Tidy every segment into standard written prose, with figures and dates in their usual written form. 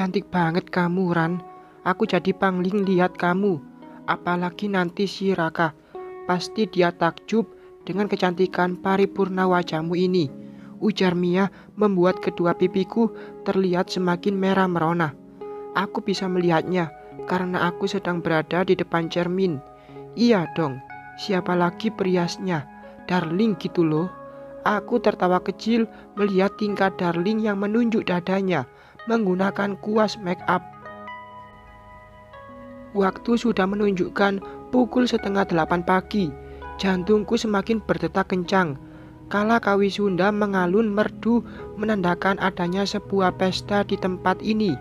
Cantik banget kamu, Ran. Aku jadi pangling lihat kamu. Apalagi nanti si Raka. Pasti dia takjub dengan kecantikan paripurna wajahmu ini. Ujar Mia membuat kedua pipiku terlihat semakin merah merona. Aku bisa melihatnya karena aku sedang berada di depan cermin. Iya dong, siapa lagi periasnya? Darling gitu loh. Aku tertawa kecil melihat tingkah Darling yang menunjuk dadanya menggunakan kuas make up. Waktu sudah menunjukkan pukul 7:30 pagi. Jantungku semakin berdetak kencang. Kala kawi Sunda mengalun merdu menandakan adanya sebuah pesta di tempat ini.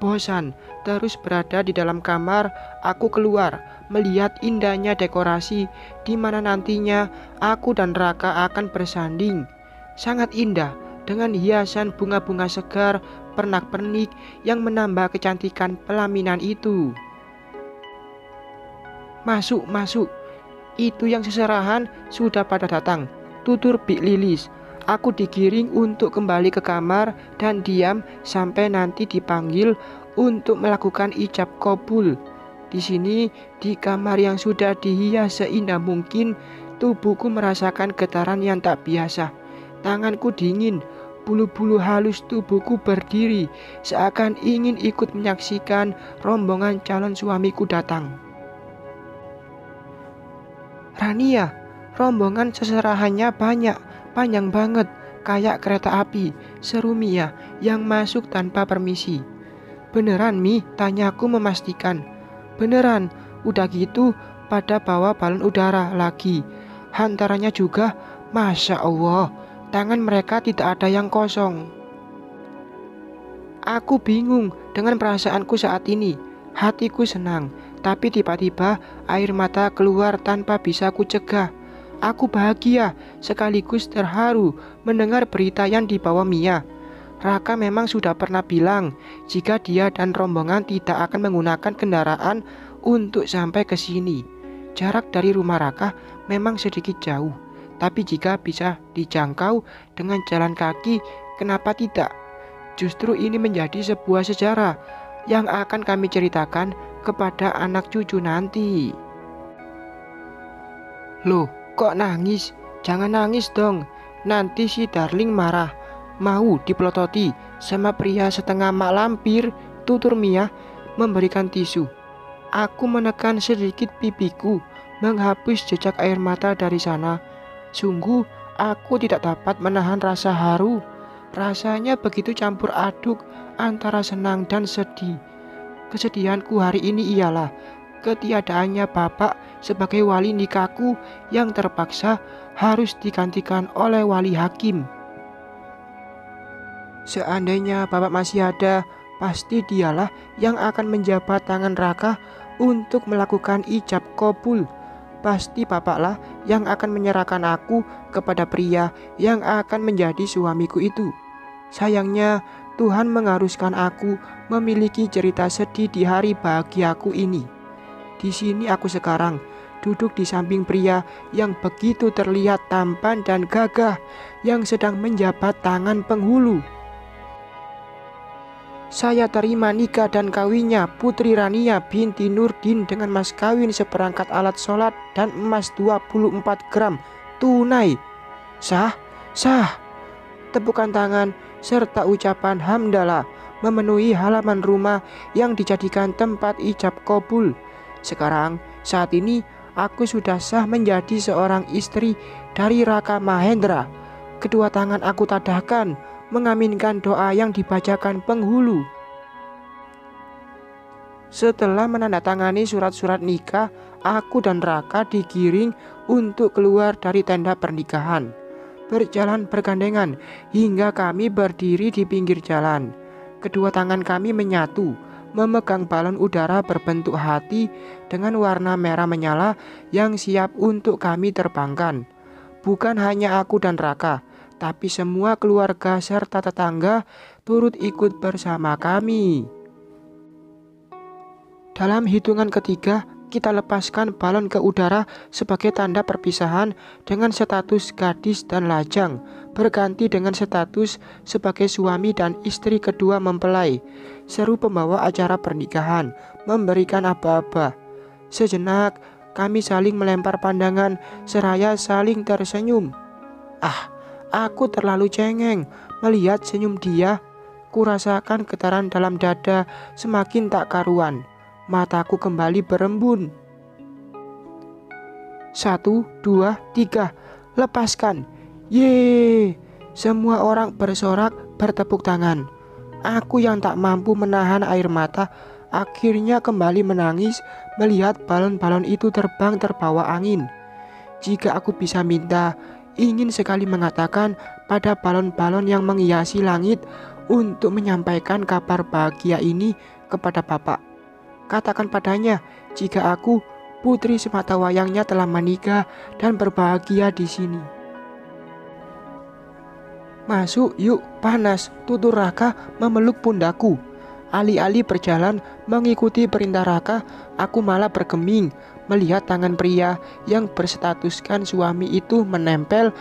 Bosan terus berada di dalam kamar, aku keluar melihat indahnya dekorasi di mana nantinya aku dan Raka akan bersanding. Sangat indah dengan hiasan bunga-bunga segar pernak-pernik yang menambah kecantikan pelaminan itu. Masuk, masuk. Itu yang seserahan sudah pada datang, tutur Bik Lilis. Aku digiring untuk kembali ke kamar dan diam sampai nanti dipanggil untuk melakukan ijab kabul. Di sini, di kamar yang sudah dihias seindah mungkin, tubuhku merasakan getaran yang tak biasa. Tanganku dingin, bulu-bulu halus tubuhku berdiri, seakan ingin ikut menyaksikan rombongan calon suamiku datang. Rania, rombongan seserahannya banyak, panjang banget, kayak kereta api, seru Mia yang masuk tanpa permisi. Beneran Mi? Tanyaku memastikan. Beneran, udah gitu pada bawa balon udara lagi. Hantarannya juga, Masya Allah, tangan mereka tidak ada yang kosong. Aku bingung dengan perasaanku saat ini. Hatiku senang, tapi tiba-tiba air mata keluar tanpa bisa ku cegah. Aku bahagia sekaligus terharu mendengar berita yang dibawa Mia. Raka memang sudah pernah bilang jika dia dan rombongan tidak akan menggunakan kendaraan untuk sampai ke sini. Jarak dari rumah Raka memang sedikit jauh, tapi jika bisa dijangkau dengan jalan kaki, kenapa tidak? Justru ini menjadi sebuah sejarah yang akan kami ceritakan kepada anak cucu nanti. Loh, kok nangis? Jangan nangis dong, nanti si Darling marah. Mau dipelototi sama pria setengah mak lampir, tutur Mia memberikan tisu. Aku menekan sedikit pipiku, menghapus jejak air mata dari sana. Sungguh, aku tidak dapat menahan rasa haru. Rasanya begitu campur aduk antara senang dan sedih. Kesedihanku hari ini ialah ketiadaannya bapak sebagai wali nikahku yang terpaksa harus digantikan oleh wali hakim. Seandainya bapak masih ada, pasti dialah yang akan menjabat tangan Raka untuk melakukan ijab kabul. Pasti bapaklah yang akan menyerahkan aku kepada pria yang akan menjadi suamiku itu. Sayangnya, Tuhan mengharuskan aku memiliki cerita sedih di hari bahagiaku ini. Di sini aku sekarang, duduk di samping pria yang begitu terlihat tampan dan gagah, yang sedang menjabat tangan penghulu. Saya terima nikah dan kawinnya Putri Rania binti Nurdin dengan mas kawin seperangkat alat sholat dan emas 24 gram tunai. Sah, sah. Tepukan tangan serta ucapan hamdalah memenuhi halaman rumah yang dijadikan tempat ijab kabul. Sekarang, saat ini, aku sudah sah menjadi seorang istri dari Raka Mahendra. Kedua tangan aku tadahkan mengaminkan doa yang dibacakan penghulu. Setelah menandatangani surat-surat nikah, aku dan Raka digiring untuk keluar dari tenda pernikahan. Berjalan bergandengan hingga kami berdiri di pinggir jalan. Kedua tangan kami menyatu, memegang balon udara berbentuk hati dengan warna merah menyala yang siap untuk kami terbangkan. Bukan hanya aku dan Raka, tapi semua keluarga serta tetangga turut ikut bersama kami. Dalam hitungan ketiga, kita lepaskan balon ke udara sebagai tanda perpisahan dengan status gadis dan lajang. berganti dengan status sebagai suami dan istri kedua mempelai. Seru pembawa acara pernikahan memberikan aba-aba. Sejenak kami saling melempar pandangan seraya saling tersenyum. Aku terlalu cengeng melihat senyum dia. Kurasakan getaran dalam dada semakin tak karuan. Mataku kembali berembun. 1, 2, 3, lepaskan. Yeay! Semua orang bersorak bertepuk tangan. Aku yang tak mampu menahan air mata akhirnya kembali menangis melihat balon-balon itu terbang terbawa angin. Jika aku bisa minta, ingin sekali mengatakan pada balon-balon yang menghiasi langit untuk menyampaikan kabar bahagia ini kepada Bapak. Katakan padanya jika aku, putri semata wayangnya, telah menikah dan berbahagia di sini. Masuk yuk, panas, tutur Raka memeluk pundakku. Alih-alih berjalan mengikuti perintah Raka, aku malah bergeming melihat tangan pria yang berstatuskan suami itu menempel,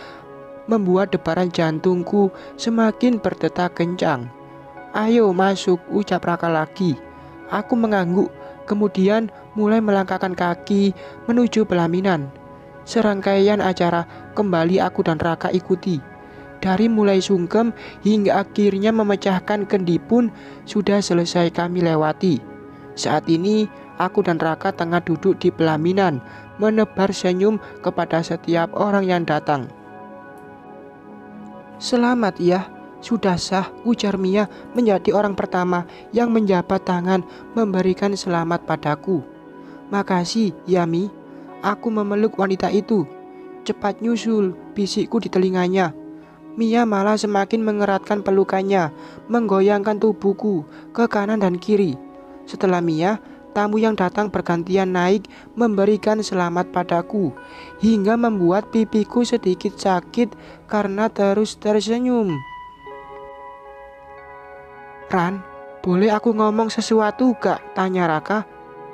membuat debaran jantungku semakin berdetak kencang. Ayo masuk, ucap Raka lagi. Aku mengangguk, kemudian mulai melangkahkan kaki menuju pelaminan. Serangkaian acara kembali aku dan Raka ikuti. Dari mulai sungkem hingga akhirnya memecahkan kendi pun sudah selesai kami lewati. Saat ini aku dan Raka tengah duduk di pelaminan, menebar senyum kepada setiap orang yang datang. Selamat ya, sudah sah, ujar Mia menjadi orang pertama yang menjabat tangan memberikan selamat padaku. Makasih ya Mi, aku memeluk wanita itu. Cepat nyusul, bisikku di telinganya. Mia malah semakin mengeratkan pelukannya, menggoyangkan tubuhku ke kanan dan kiri. Setelah Mia, tamu yang datang bergantian naik memberikan selamat padaku, hingga membuat pipiku sedikit sakit karena terus tersenyum. Ran, boleh aku ngomong sesuatu gak? Tanya Raka.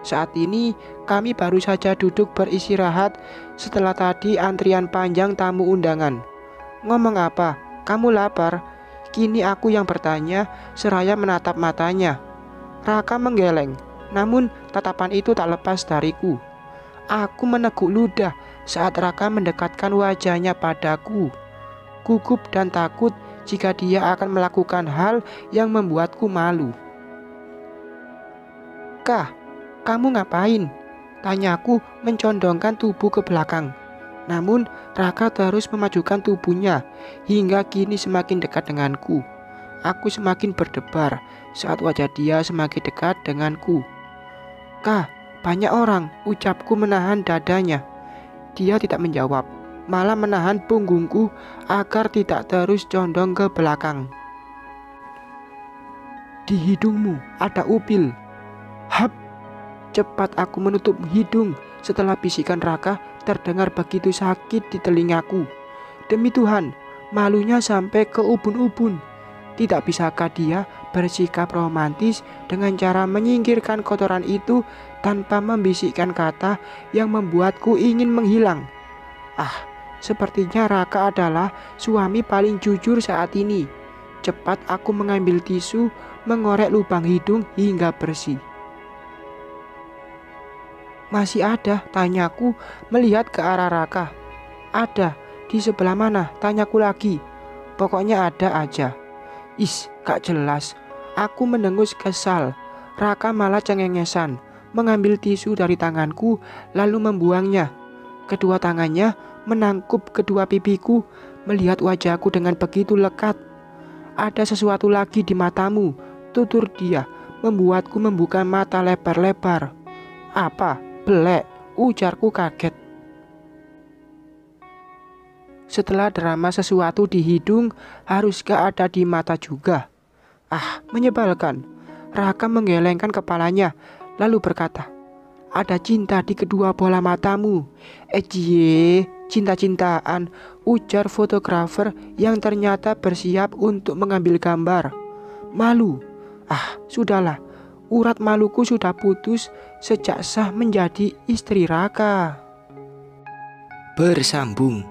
Saat ini kami baru saja duduk beristirahat setelah tadi antrian panjang tamu undangan. Ngomong apa? Kamu lapar? Kini aku yang bertanya seraya menatap matanya. Raka menggeleng, namun tatapan itu tak lepas dariku. Aku meneguk ludah saat Raka mendekatkan wajahnya padaku. Gugup dan takut jika dia akan melakukan hal yang membuatku malu. Kah, kamu ngapain? Tanyaku mencondongkan tubuh ke belakang. Namun Raka terus memajukan tubuhnya hingga kini semakin dekat denganku. Aku semakin berdebar saat wajah dia semakin dekat denganku. Kah, banyak orang, ucapku menahan dadanya. Dia tidak menjawab, malah menahan punggungku agar tidak terus condong ke belakang. Di hidungmu ada upil. Hap! Cepat aku menutup hidung setelah bisikan Raka terdengar begitu sakit di telingaku. Demi Tuhan, malunya sampai ke ubun-ubun. Tidak bisakah dia bersikap romantis dengan cara menyingkirkan kotoran itu tanpa membisikkan kata yang membuatku ingin menghilang. Sepertinya Raka adalah suami paling jujur saat ini. Cepat aku mengambil tisu, mengorek lubang hidung hingga bersih. Masih ada? Tanyaku melihat ke arah Raka. Ada, di sebelah mana? Tanyaku lagi. Pokoknya ada aja. Gak jelas. Aku mendengus kesal. Raka malah cengengesan, mengambil tisu dari tanganku lalu membuangnya. Kedua tangannya menangkup kedua pipiku, melihat wajahku dengan begitu lekat. Ada sesuatu lagi di matamu, tutur dia, membuatku membuka mata lebar-lebar. Apa? Belek, ujarku kaget. Setelah drama sesuatu di hidung, haruskah ada di mata juga? Menyebalkan. Raka menggelengkan kepalanya, lalu berkata, ada cinta di kedua bola matamu. Cinta-cintaan, ujar fotografer yang ternyata bersiap untuk mengambil gambar. Malu. Sudahlah. Urat maluku sudah putus sejak sah menjadi istri Raka. Bersambung.